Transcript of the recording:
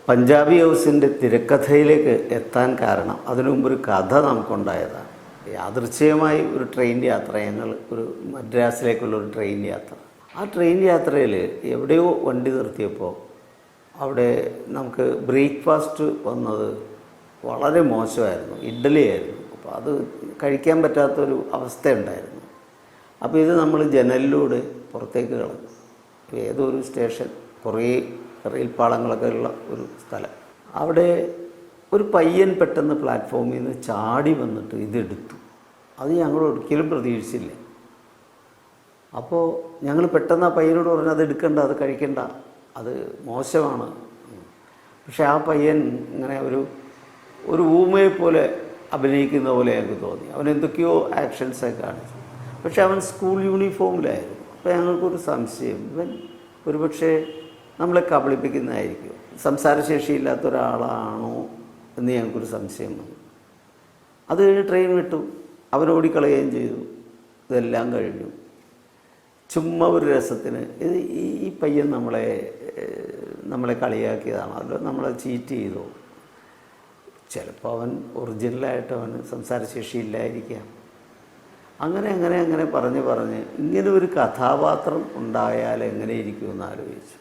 പഞ്ചാബി ഹൗസിൻ്റെ തിരക്കഥയിലേക്ക് എത്താൻ കാരണം അതിനു മുമ്പൊരു കഥ നമുക്കുണ്ടായതാണ്. യാദൃച്ഛികമായി ഒരു ട്രെയിൻ യാത്ര, ഞങ്ങൾ ഒരു മദ്രാസിലേക്കുള്ളൊരു ട്രെയിൻ യാത്ര. ആ ട്രെയിൻ യാത്രയിൽ എവിടെയോ വണ്ടി നിർത്തിയപ്പോൾ അവിടെ നമുക്ക് ബ്രേക്ക്ഫാസ്റ്റ് വന്നത് വളരെ മോശമായിരുന്നു, ഇഡ്ഡലിയായിരുന്നു. അപ്പോൾ അത് കഴിക്കാൻ പറ്റാത്തൊരു അവസ്ഥയുണ്ടായിരുന്നു. അപ്പോൾ ഇത് നമ്മൾ ജനലിലൂടെ പുറത്തേക്ക് കളഞ്ഞു. ഏതോ ഒരു സ്റ്റേഷൻ, കുറേ റെയിൽപ്പാളങ്ങളൊക്കെ ഉള്ള ഒരു സ്ഥലം. അവിടെ ഒരു പയ്യൻ പെട്ടെന്ന് പ്ലാറ്റ്ഫോമിൽ നിന്ന് ചാടി വന്നിട്ട് ഇതെടുത്തു. അത് ഞങ്ങൾ ഒരിക്കലും പ്രതീക്ഷിച്ചില്ല. അപ്പോൾ ഞങ്ങൾ പെട്ടെന്ന് ആ പയ്യനോട് പറഞ്ഞു, അത് എടുക്കണ്ട, അത് കഴിക്കണ്ട, അത് മോശമാണ്. പക്ഷെ ആ പയ്യൻ ഇങ്ങനെ ഒരു ഊമയെ പോലെ അഭിനയിക്കുന്ന പോലെ ഞങ്ങൾക്ക് തോന്നി. അവൻ എന്തൊക്കെയോ ആക്ഷൻസൊക്കെ കാണിച്ചു. പക്ഷെ അവൻ സ്കൂൾ യൂണിഫോമിലായിരുന്നു. അപ്പോൾ ഞങ്ങൾക്കൊരു സംശയം, ഇവൻ ഒരുപക്ഷെ നമ്മളെ കബളിപ്പിക്കുന്നതായിരിക്കും, സംസാരശേഷിയില്ലാത്ത ഒരാളാണോ എന്ന് ഞങ്ങൾക്കൊരു സംശയം വന്നു. അത് കഴിഞ്ഞ് ട്രെയിൻ വിട്ടു, അവൻ ഓടിക്കളയുകയും ചെയ്തു. ഇതെല്ലാം കഴിഞ്ഞു. ചുമ്മാ ഒരു രസത്തിന് ഈ പയ്യൻ നമ്മളെ കളിയാക്കിയതാണോ, അല്ലോ നമ്മളെ ചീറ്റ് ചെയ്തോ, ചിലപ്പോൾ അവൻ ഒറിജിനലായിട്ട് അവന് സംസാരശേഷി ഇല്ലായിരിക്കാം. അങ്ങനെ പറഞ്ഞ് ഇങ്ങനെ ഒരു കഥാപാത്രം ഉണ്ടായാൽ എങ്ങനെ ഇരിക്കുമെന്ന് ആലോചിച്ചു.